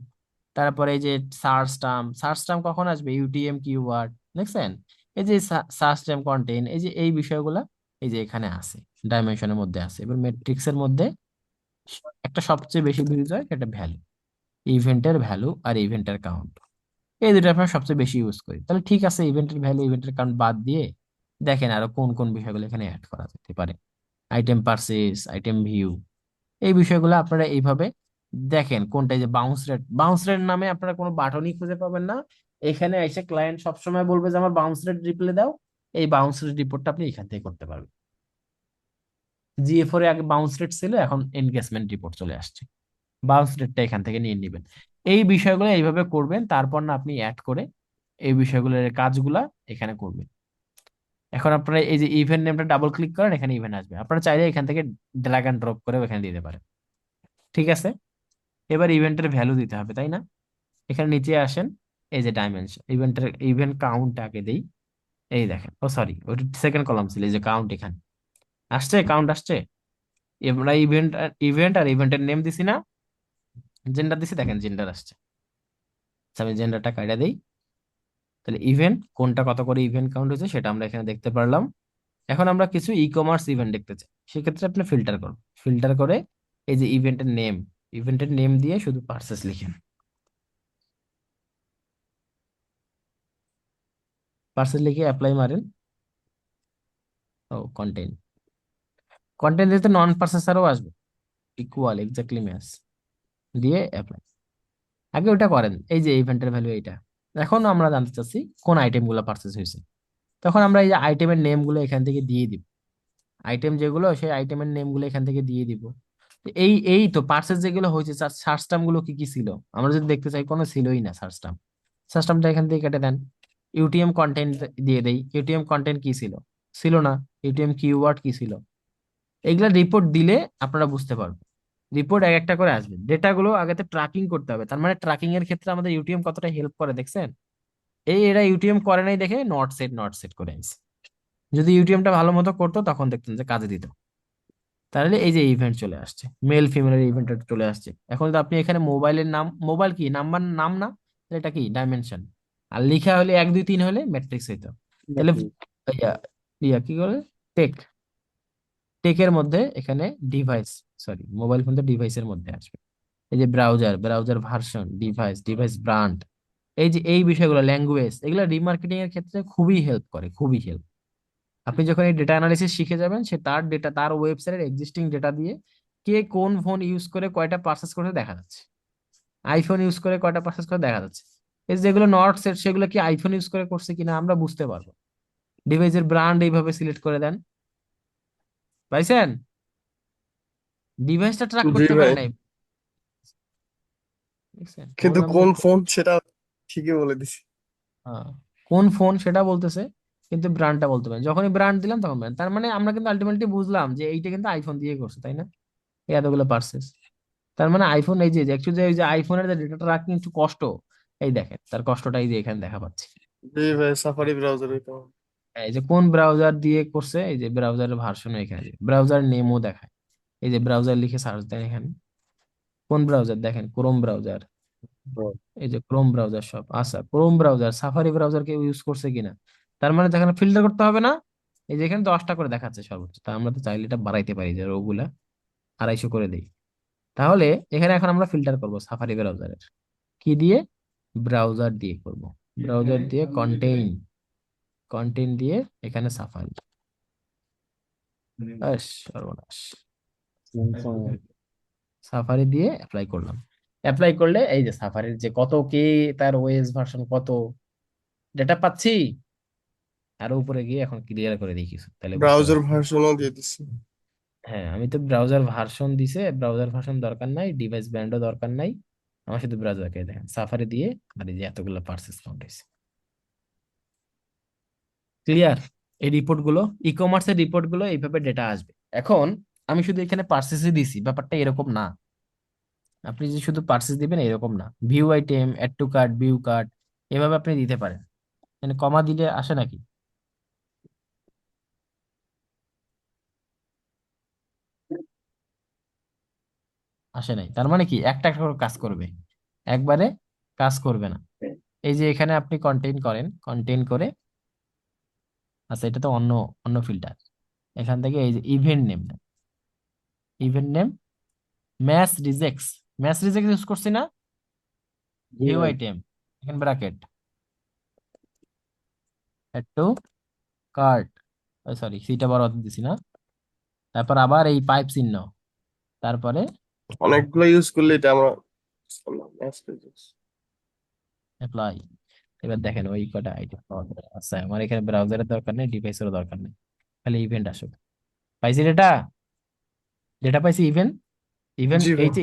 Speaker 1: তারপরে এই যে সার্চ টার্ম, সার্চ টার্ম কখন আসবে, ইউটিএম কিওয়ার্ড, দেখছেন? এই যে সার্চ টার্ম কন্টেন্ট, এই যে এই বিষয়গুলা এই যে এখানে আছে, ডাইমেনশনের মধ্যে আছে। এবার ম্যাট্রিক্স এর মধ্যে একটা সবচেয়ে বেশি ইউজ হয় সেটা ভ্যালু, ইভেন্টের ভ্যালু আর ইভেন্টের কাউন্ট, এই দুটো আমরা সবচেয়ে বেশি ইউজ করি। তাহলে ঠিক আছে, ইভেন্টের ভ্যালু ইভেন্টের কাউন্ট বাদ দিয়ে দেখেন আরো কোন কোন বিষয়গুলো এখানে অ্যাড করা যেতে পারে। আইটেম পারচেজ, আইটেম ভিউ, এই বিষয়গুলো আপনারা এইভাবে দেখেন। কোনটা, এই যে বাউন্স রেট, বাউন্স রেট নামে আপনারা কোনো বাটনই খুঁজে পাবেন না। এখানে এসে ক্লায়েন্ট সবসময় বলবে যে আমার বাউন্স রেট রিপ্লে দাও, এই বাউন্স রেট রিপোর্টটা আপনি এখান থেকে করতে পারবেন। জিএফ এর আগে বাউন্স রেট ছিল, এখন এনগেজমেন্ট রিপোর্ট চলে আসছে, বাউন্স রেটটা এখান থেকে নিয়ে নেবেন। এই বিষয়গুলো এইভাবে করবেন, তারপর না আপনি অ্যাড করে এই বিষয়গুলোর কাজগুলা এখানে করবেন। এখন আপনারা এই যে ইভেন্ট নেমটা ডাবল ক্লিক করেন, এখানে ইভেন্ট আসবে, আপনারা চাইলে এখান থেকে ড্র্যাগ এন্ড ড্রপ করে এখানে দিতে পারেন। ঠিক আছে, এবার ইভেন্টের ভ্যালু দিতে হবে, তাই না? এখানে নিচে আসেন, এই যে ডাইমেনশন, ইভেন্টের ইভেন্ট কাউন্ট আগে দেই। এই দেখেন, ও সরি, ওটা সেকেন্ড কলাম ছিল, এই যে কাউন্ট, এখানে আসছে কাউন্ট আসছে। আমরা ইভেন্ট, ইভেন্ট আর ইভেন্টের নেম দিছি না, জেন্ডার দিছি, দেখেন জেন্ডার আসছে। আচ্ছা, আমি জেন্ডারটা কাইটা দেই, তাহলে ইভেন্ট কোনটা কত করে ইভেন্ট কাউন্ট হয়েছে সেটা আমরা এখানে দেখতে পারলাম। এখন আমরা কিছু ই কমার্স ইভেন্ট দেখতে চাই, সেক্ষেত্রে আপনি ফিল্টার করুন, ফিল্টার করে এই যে ইভেন্টের নেম, ইভেন্টের নেম দিয়ে শুধু পার্সেস লিখেন, পার্সেস লিখে অ্যাপ্লাই মারেন। ও কন্টেন্ট, কন্টেন্ট দিতে নন পার্সেসারও আসবে, ইকুয়াল এক্স্যাক্টলি ম্যাচ দিয়ে অ্যাপ্লাই। আগে ওটা করেন, এই যে ইভেন্টের ভ্যালু এইটা। এখন আমরা জানতে চাচ্ছি কোন আইটেম গুলো পার্চেস হয়েছে, তখন আমরা এই যে আইটেমের নেম গুলো এখান থেকে দিয়ে দিব, আইটেম যেগুলো সেই আইটেমের নেম গুলো এখান থেকে দিয়ে দিব। তো এই এই তো পার্সেস যেগুলো হয়েছে, সার্চ টার্ম গুলো কি কি ছিল, আমরা যদি দেখতে চাই কোনো ছিলই না সার্চ টার্ম, সার্চ টার্মটা এখান থেকে কেটে দেন। ইউটিএম কন্টেন্ট দিয়ে দেই, ইউটিএম কন্টেন্ট কি ছিল, ছিল না। ইউটিএম কিওয়ার্ড কি ছিল, এগুলা রিপোর্ট দিলে আপনারা বুঝতে পারবেন। রিপোর্ট এক একটা করে আসবে, ডেটাগুলো আগেতে ট্র্যাকিং করতে হবে, তার মানে ট্র্যাকিং এর ক্ষেত্রে আমাদের ইউটিএম কতটা হেল্প করে দেখছেন। এই এরা ইউটিএম করে নাই দেখে নট সেট করে আনছে, যদি ইউটিএমটা ভালো মতো করতো তখন দেখতেন যে কাজে দিত। তাহলে এই যে ইভেন্ট চলে আসছে, মেল ফিমেলের ইভেন্ট চলে আসছে। এখন যদি আপনি এখানে মোবাইলের নাম, মোবাইল কি নাম্বার নাম না, তাহলে এটা কি ডাইমেনশন, আর লিখা হলে 1 2 3 হলে ম্যাট্রিক্স হইতো। তাহলে ইয়া ইয়া কি করে, টেক, টেকের মধ্যে এখানে ডিভাইস, সরি মোবাইল ফোন তো ডিভাইসের মধ্যে আসবে। এই যে browser, browser version, device, device brand, এই যে এই বিষয়গুলো, ল্যাঙ্গুয়েজ, এগুলো রিমার্কেটিং এর ক্ষেত্রে খুবই হেল্প করে, খুবই হেল্প। আপনি যখন এই ডেটা অ্যানালিসিস শিখে যাবেন, সে তার ডেটা, তার ওয়েবসাইটের এক্সিস্টিং ডেটা দিয়ে কে কোন ফোন ইউজ করে কয়টা পারচেস করে দেখা যাচ্ছে। আইফোন ইউজ করে কয়টা পারচেস করে দেখা যাচ্ছে। এই যে যেগুলো নট সেট সেগুলো কি আইফোন ইউজ করে করছে কিনা আমরা বুঝতে পারবো। ডিভাইসের ব্র্যান্ড এইভাবে সিলেক্ট করে দেন, পাইছেন? ডিভাইসটা ট্র্যাক
Speaker 2: জি
Speaker 1: করতে পারে
Speaker 2: ভাই,
Speaker 1: নাই, দেখছেন
Speaker 2: কিন্তু
Speaker 1: তাহলে আমরা
Speaker 2: কোন ফোন সেটা ঠিকই বলে দিছি।
Speaker 1: হ্যাঁ, কোন ফোন সেটা বলতেছে, কিন্তু ব্র্যান্ডটা বলতে পারে। যখনই ব্র্যান্ড দিলাম তখন brand। তার মানে আমরা কিন্তু আলটিমেটলি বুঝলাম যে এইটা কিন্তু আইফোন দিয়ে করছে, তাই না? এই এতগুলো পার্সেস, তার মানে আইফোন এই যে অ্যাকচুয়ালি এই যে আইফোনের যে ডেটাটা রাখতে একটু কষ্ট, এই দেখেন তার কষ্টটা এই যে এখানে দেখা পাচ্ছি।
Speaker 2: জি ভাই, সাফারি ব্রাউজারে তো।
Speaker 1: এই যে কোন ব্রাউজার দিয়ে করছে, এই যে ব্রাউজারের ভার্সন এখানে, ব্রাউজার নেমও দেখায়। এই যে ব্রাউজার লিখে সার্চ দেন এখানে, কোন ব্রাউজার দেখেন, ক্রোম ব্রাউজার। এই যে ক্রোম ব্রাউজার সব আচ্ছা, ক্রোম ব্রাউজার সাফারি ব্রাউজার কেউ ইউজ করছে কিনা। তার মানে যেখানে ফিল্টার করতে হবে না, এই যে এখানে 10টা করে দেখাচ্ছে সর্বোচ্চ, তা আমরা তো চাইলে এটা বাড়াইতে পারি যে ওগুলা 250 করে দেই। তাহলে এখানে এখন আমরা ফিল্টার করব সাফারি ব্রাউজারের কি দিয়ে, ব্রাউজার দিয়ে করব। ব্রাউজার দিয়ে কন্টেইন, কন্টেইন দিয়ে এখানে সাফারি। আস সর্বনাশ, সাফারি দিয়ে অ্যাপ্লাই করলাম। অ্যাপ্লাই করলে এই যে সাফারির যে কত কি, তার ওএস ভার্সন কত ডেটা পাচ্ছি। আরো উপরে গিয়ে এখন ক্লিয়ার করে দিই কিছু, তাহলে বুঝতে
Speaker 2: ব্রাউজার
Speaker 1: পারবেন।
Speaker 2: ভার্সনও দিয়ে দিছি।
Speaker 1: হ্যাঁ, আমি তো ব্রাউজার ভার্সন দিছে, ব্রাউজার ভার্সন দরকার নাই, ডিভাইস ব্র্যান্ডও দরকার নাই। আমার শুধু ব্রাউজারকে দেখেন সাফারি দিয়ে, আর এই যে এতগুলো পার্সেস কাউন্ট হয়েছে। ক্লিয়ার? এই রিপোর্ট গুলো, ই কমার্সের রিপোর্ট গুলো এইভাবে ডেটা আসবে। এখন আমি শুধু এখানে পার্সেসই দিছি, ব্যাপারটা এরকম না। আপনি যে শুধু পার্সেস দিবেন এরকম না, view item, add to cart, view cart, এভাবে আপনি দিতে পারেন। মানে কমা দিলে আসে নাকি? আসে নাই, তার মানে কি একটা একটা করে কাজ করবে, একবারে কাজ করবে না। এই যে এখানে আপনি কন্টেইন করেন, কন্টেইন করে, আচ্ছা এটা তো অন্য অন্য ফিল্টার। এখান থেকে এই যে event name, event name, match rejects, match reject use করছি না,
Speaker 2: জি
Speaker 1: ভিউ
Speaker 2: ভাই।
Speaker 1: আইটেম, এখানে bracket, add to cart, sorry সিটা বড় হাতে দিছি না, তারপর আবার এই পাইপ চিহ্ন, তারপরে
Speaker 2: অনেকগুলো ইউজ করলে এটা আমরা
Speaker 1: অ্যাপ্লাই। এবার দেখেন ওই কটা আইটেম পাওয়া যাবে। আচ্ছা আমার এখানে ব্রাউজারের দরকার নেই, ডিভাইসেরও দরকার নেই, খালি ইভেন্ট আসুক। পাইছি ডেটা, ডেটা পাইছি ইভেন্ট, ইভেন্ট
Speaker 2: জি
Speaker 1: এই
Speaker 2: ভাই।
Speaker 1: যে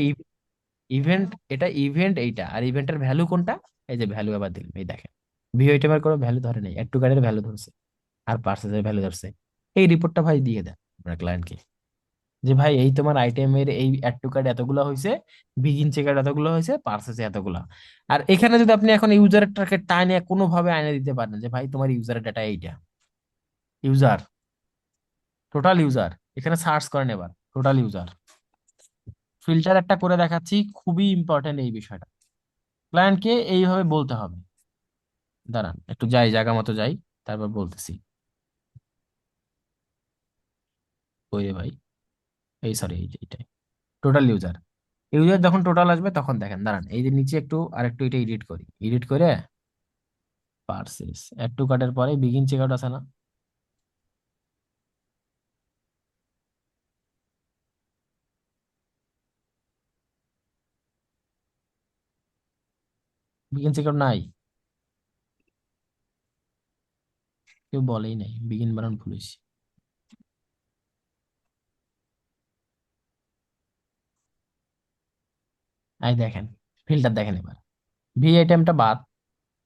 Speaker 1: ইভেন্ট, এটা ইভেন্ট এইটা, আর ইভেন্টের ভ্যালু কোনটা, এই যে ভ্যালু আবার দিলাম, এই দেখেন ভিউ আইটেমের কোনো ভ্যালু ধরে নেই, অ্যাড টু কার্টের ভ্যালু ধরছে, আর পার্সেসের ভ্যালু ধরছে। এই রিপোর্টটা ভাই দিয়ে দেন আপনার ক্লায়েন্টকে, যে ভাই এই তোমার আইটেমের এই অ্যাড টু কার্ট এতগুলো হয়েছে, বিগিন চেকার এতগুলো হয়েছে, পার্সেসে এতগুলা। আর এখানে যদি আপনি এখন ইউজারের ট্র্যাকে টাইনে কোনোভাবে আইনে দিতে পারেন যে ভাই তোমার ইউজারের ডাটা এইটা, ইউজার, টোটাল ইউজার, এখানে সার্চ করেন এবার টোটাল ইউজার, ফিল্টার একটা করে দেখাচ্ছি, খুবই ইম্পর্টেন্ট এই বিষয়টা। ক্লায়েন্টকে এইভাবে বলতে হবে, দাঁড়ান একটু যাই জায়গা মতো যাই, তারপর বলতেছি। ওই রে ভাই, এই সরি এই যে এইটাই, টোটাল ইউজার, ইউজার যখন টোটাল আসবে তখন দেখেন, দাঁড়ান এই যে নিচে একটু আরেকটু এটা এডিট করি, এডিট করে পার্সেস অ্যাড টু কার্টের পরে বিগিন চেকআউট আছে না, বিগিন চেকআউট নাই, কেউ বলেই নাই, বিগিন বানান ভুল হয়েছে। এই দেখেন ফিল্টার দেখেন এবার, ভি আইটেমটা বাদ,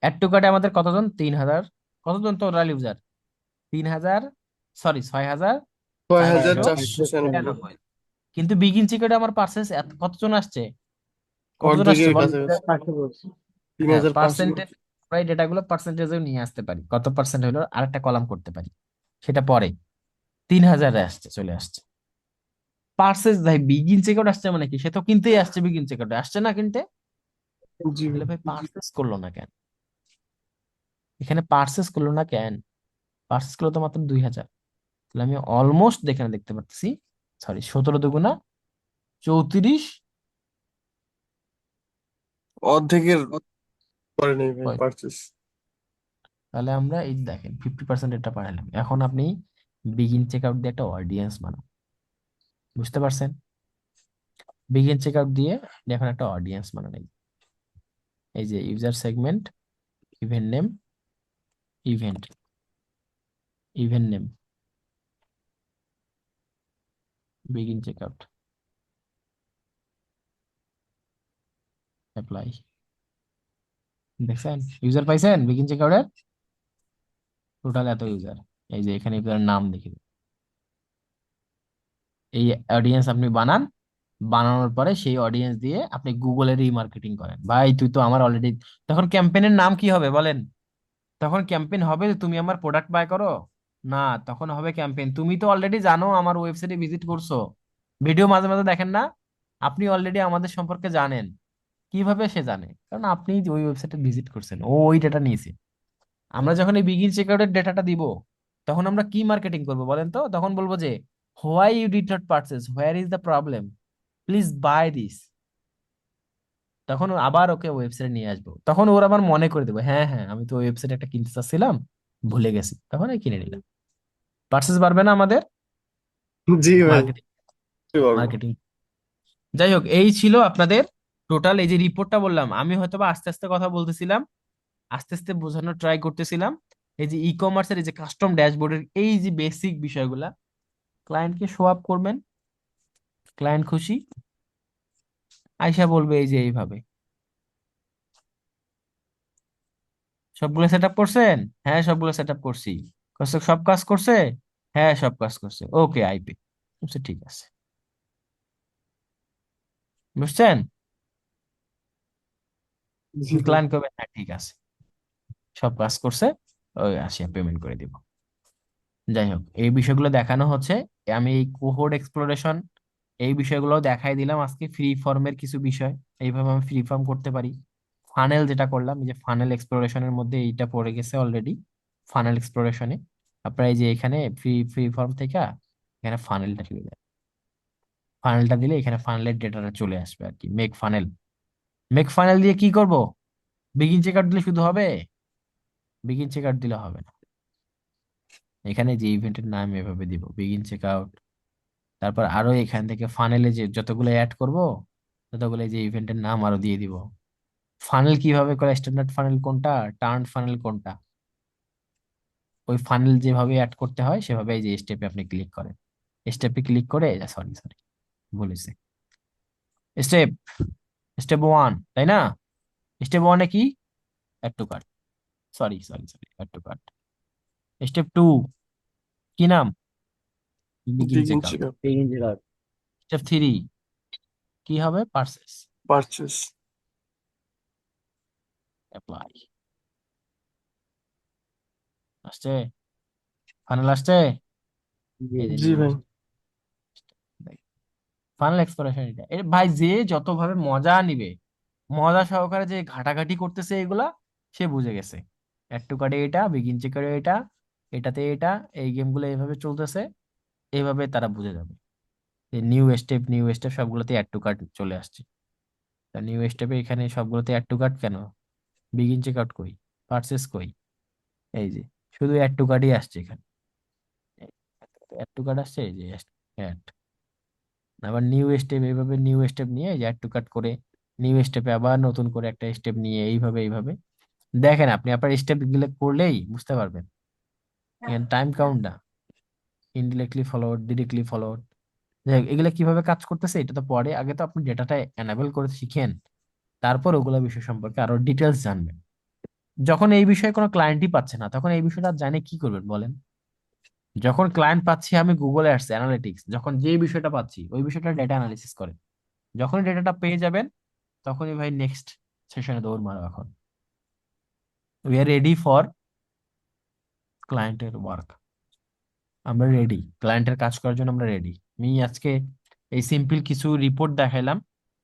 Speaker 1: অ্যাড টু কার্টে আমাদের কতজন, 3000, কতজন টোটাল ইউজার, 3000, সরি 6000
Speaker 2: ছয় হাজার
Speaker 1: চারশো
Speaker 2: চারশো ছিয়ানব্বই
Speaker 1: নিরানব্বই কিন্তু বিগিন চেকআউটে আমার পার্সেস কতজন আসছে, কতজন আসছে
Speaker 2: অর্ধেকের
Speaker 1: বল।
Speaker 2: কাছাকাছি। তিন
Speaker 1: হ্যাঁ
Speaker 2: হাজার পাঁচশো
Speaker 1: পার্সেন্টেজ, আমরা এই ডেটাগুলো পার্সেন্টেজেও নিয়ে আসতে পারি, কত পার্সেন্ট হলো আরেকটা কলাম করতে পারি, সেটা পরে। 3000 আসছে, চলে আসছে পার্সেস, ভাই বিগিন চেকআউট আসছে মানে কি, সে তো কিনতেই আসছে, বিগিন চেকআউটে আসছে না কিনতে,
Speaker 2: জি ভাই।
Speaker 1: তাহলে ভাই পার্সেস করলো না কেন, এখানে পার্সেস করলো না কেন, পার্সেস করলো তো মাত্র 2000, তাহলে আমি অলমোস্ট দেখে দেখতে পাচ্ছি, সরি 17 দুগুণা 34,
Speaker 2: অর্ধেকের করে নেই ভাই
Speaker 1: কয়?
Speaker 2: পারচেস।
Speaker 1: তাহলে আমরা এই যে দেখেন 50% এটা পাঠালাম। এখন আপনি বিগিন চেকআউট দিয়ে একটা অডিয়েন্স বানান, বুঝতে পারছেন? বিগিন চেক আউট দিয়ে এখন একটা অডিয়েন্স বানানো, এই যে user segment, event name, event, event name, begin check out, apply. দেখছেন ইউজার পাইছেন বিগিন চেক আউটের? টোটাল এত ইউজার। এই যে এখানে ইউজার নাম দেখে দিন। এই অডিয়েন্স আপনি বানান, বানানোর পরে সেই অডিয়েন্স দিয়ে আপনি গুগলের রিমার্কেটিং করেন। ভাই তুই তো আমার অলরেডি, তখন ক্যাম্পেইনের নাম কি হবে বলেন? তখন ক্যাম্পেইন হবে যে তুমি আমার প্রোডাক্ট বাই করো? না, তখন হবে ক্যাম্পেইন তুমি তো অলরেডি জানো, আমার ওয়েবসাইটে ভিজিট করছো, ভিডিও মাঝে মাঝে দেখেন না? আপনি অলরেডি আমাদের সম্পর্কে জানেন। কিভাবে সে জানে? কারণ আপনি ওই ওয়েবসাইটে ভিজিট করছেন, ও ওই ডেটা নিয়েছে। আমরা যখন এই বিগিন চেকআউটের ডেটাটা দিব, তখন আমরা কি মার্কেটিং করব বলেন তো? তখন বলবো যে why you did not purchase, where is the problem, please buy this. তখন আবার ওকে ওয়েবসাইটে নিয়ে আসবো, তখন ওর আবার মনে করে দেবো, হ্যাঁ হ্যাঁ আমি তো ওয়েবসাইটে একটা কিনতে চাচ্ছিলাম, ভুলে গেছি, তখন এই কিনে নিলাম। পার্সেস বাড়বে না আমাদের?
Speaker 2: জি ভাই,
Speaker 1: মার্কেটিং,
Speaker 2: বুঝতে পারবো।
Speaker 1: মার্কেটিং। যাই হোক, এই ছিল আপনাদের টোটাল এই যে রিপোর্টটা বললাম। আমি হয়তোবা আস্তে আস্তে কথা বলতেছিলাম, আস্তে আস্তে বোঝানোর ট্রাই করতেছিলাম। এই যে ই কমার্সের এই যে কাস্টম ড্যাশবোর্ডের এই যে বেসিক বিষয়গুলা ক্লায়েন্টকে শো আপ করবেন, ক্লায়েন্ট খুশি, আয়শা বলবে এই যে এইভাবে। সবগুলো সেট আপ করছেন? হ্যাঁ সবগুলো সেট আপ করছি। সব কাজ করছে? হ্যাঁ সব কাজ করছে, ওকে আইপি। ঠিক আছে, বুঝছেন?
Speaker 2: জি ভাই।
Speaker 1: ক্লায়েন্ট করবে হ্যাঁ ঠিক আছে, সব কাজ করছে, ওই আসিয়া পেমেন্ট করে দিব। যাই হোক, এই বিষয়গুলো দেখানো হচ্ছে। আমি এই কোহোর্ড এক্সপ্লোরেশন এই বিষয়গুলো দেখাই দিলাম আজকে, ফ্রি ফর্মের কিছু বিষয় এইভাবে আমি ফ্রি ফর্ম করতে পারি। ফানেল যেটা করলাম, এই যে ফানেল এক্সপ্লোরেশনের মধ্যে এইটা পড়ে গেছে অলরেডি। ফানেল এক্সপ্লোরেশনে আপনারা এই যে এখানে ফ্রি ফ্রি ফর্ম থেকে এখানে ফানেলটা দিলে, ফানেলটা দিলে এখানে ফানেলের ডেটাটা চলে আসবে আর কি। মেক ফানেল, মেক ফানেল দিয়ে কি করব? বিগিন চেকআউট দিলে শুধু হবে? বিগিন চেকআউট দিলে হবে না। এখানে যে ইভেন্টের নাম এভাবে দিব বিগিন চেকআউট, তারপর আরো এখান থেকে ফানেলে যে যতগুলো অ্যাড করব ততগুলো এই যে ইভেন্টের নাম আরো দিয়ে দিব। ফানেল কিভাবে করে, স্ট্যান্ডার্ড ফানেল কোনটা, টার্ন ফানেল কোনটা, ওই ফানেল যেভাবে অ্যাড করতে হয় সেভাবে এই যে স্টেপে আপনি ক্লিক করেন। স্টেপে ক্লিক করে, সরি সরি বলেছি, স্টেপ, স্টেপ ওয়ান, তাই না? স্টেপ ওয়ানে কি, add to cart, sorry sorry sorry add to cart. Step two কি নাম, begin
Speaker 2: begin
Speaker 1: checkout.
Speaker 2: Checkup.
Speaker 1: Step three কি হবে, পারচেস,
Speaker 2: পারচেস।
Speaker 1: অ্যাপ্লাই। আসছে, ফানেল আসছে, এই যে
Speaker 2: জি
Speaker 1: নিউ
Speaker 2: ভাই।
Speaker 1: Funnel exploration. এটা এর ভাই যে যতভাবে মজা নিবে, মজা সহকারে যে ঘাটাঘাটি করতেছে এগুলা, সে বুঝে গেছে। অ্যাড টু কার্ডে এটা, বিগিন চেকারে এটা, এটাতে এটা, এই গেমগুলো এইভাবে চলতেছে, এইভাবে তারা বুঝে যাবে। নিউ স্টেপ, নিউ স্টেপ সবগুলোতে অ্যাড টু কার্ড চলে আসছে। তা নিউ স্টেপে এখানে সবগুলোতে অ্যাড টু কার্ড কেন, বিগিন চেক আউট কই, পার্সেস কই, এই যে শুধু অ্যাড টু কার্ডই আসছে এখানে। অ্যাড টু কার্ড আসছে, এই যে অ্যাড। আবার নিউ স্টেপ, এইভাবে নিউ স্টেপ নিয়ে এই যে অ্যাড টু কার্ট করে নিউ স্টেপে আবার নতুন করে একটা স্টেপ নিয়ে এইভাবে এইভাবে দেখেন। আপনি আপনার স্টেপ গুলো করলেই বুঝতে পারবেন। এখানে টাইম কাউন্ট না, ইনডিরেক্টলি ফলোড, ডিরেক্টলি ফলোড, এগুলো কিভাবে কাজ করতেছে এটা তো পরে, আগে তো আপনি ডেটাটা এনাবেল করে শিখেন, তারপর ওগুলো বিষয় সম্পর্কে আরো ডিটেলস জানবেন। যখন এই বিষয়ে কোনো ক্লায়েন্টই পাচ্ছে না, তখন এই বিষয়টা জানে কি করবেন বলেন? যখন ক্লায়েন্ট পাচ্ছি আমি গুগলে অ্যাডস অ্যানালিটিক্স, যখন যে বিষয়টা পাচ্ছি ওই বিষয়টা ডেটা অ্যানালিসিস করে, যখন ডেটাটা পেয়ে যাবেন তখনই ভাই নেক্সট সেশনে দৌড় মারো। এখন উই আর রেডি ফর ক্লায়েন্টের ওয়ার্ক, আমরা রেডি, ক্লায়েন্টের কাজ করার জন্য আমরা রেডি। আমি আজকে এই সিম্পল কিছু রিপোর্ট দেখাইলাম।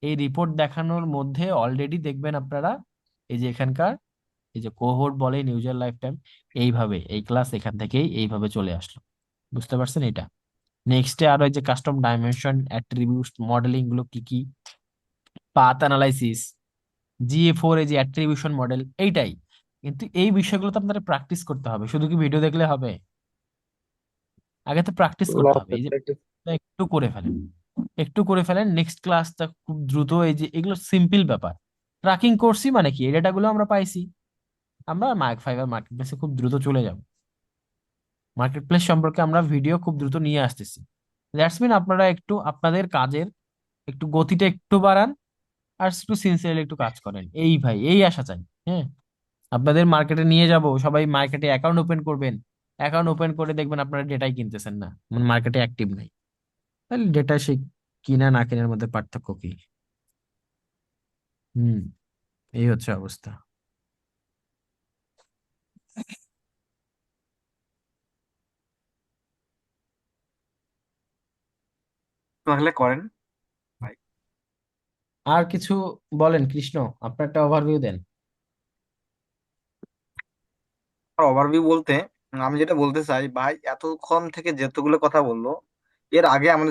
Speaker 1: এই রিপোর্ট দেখানোর মধ্যে অলরেডি দেখবেন আপনারা এই যে এখানকার এই যে কোহোর্ট বলেন, ইউজার লাইফ টাইম, এইভাবে এই ক্লাস এখান থেকেই এইভাবে চলে আসলো। বুঝতে পারছেন এটা? নেক্সটে আরো এই যে কাস্টম ডাইমেনশন, অ্যাট্রিবিউট মডেলিং গুলো কি কি, পাথ অ্যানালাইসিস, GA4 এই যে অ্যাট্রিবিউশন মডেল, এইটাই। কিন্তু এই বিষয়গুলো তো আপনাদের প্র্যাকটিস করতে হবে, শুধু কি ভিডিও দেখলে হবে? আগে তো প্র্যাকটিস
Speaker 2: না
Speaker 1: করতে হবে।
Speaker 2: ভাই,
Speaker 1: এই যে
Speaker 2: practice।
Speaker 1: একটু করে ফেলেন, একটু করে ফেলেন, নেক্সট ক্লাসটা খুব দ্রুত, এই যে এগুলো সিম্পল ব্যাপার। ট্র্যাকিং করছি মানে কি, এই ডেটাগুলো আমরা পাইছি, আমরা মার্ক ফাইবার মার্কেট প্লেসে খুব দ্রুত চলে যাব। মার্কেট প্লেস সম্পর্কে আমরা ভিডিও খুব দ্রুত নিয়ে আসতেছি। দ্যাটস মিন আপনারা একটু আপনাদের কাজের একটু গতিটা একটু বাড়ান, আর একটু সিনসিয়ারলি একটু কাজ করেন, এই ভাই এই আশা চাই। হ্যাঁ, আপনাদের মার্কেটে নিয়ে যাব, সবাই মার্কেটে অ্যাকাউন্ট ওপেন করবেন, অ্যাকাউন্ট ওপেন করে দেখবেন আপনারা ডেটাই কিনতেছেন না, মানে মার্কেটে অ্যাক্টিভ নাই। তাহলে ডেটা সেই কিনা না কেনার মধ্যে পার্থক্য কি? হুম, এই হচ্ছে অবস্থা।
Speaker 2: তাহলে করেন ভাই।
Speaker 1: আর কিছু বলেন কৃষ্ণ, আপনার একটা ওভারভিউ দেন।
Speaker 2: আর ওভারভিউ বলতে আমি যেটা বলতে চাই ভাই, এতক্ষণ থেকে যেতগুলো কথা বললো, এর আগে আমাদের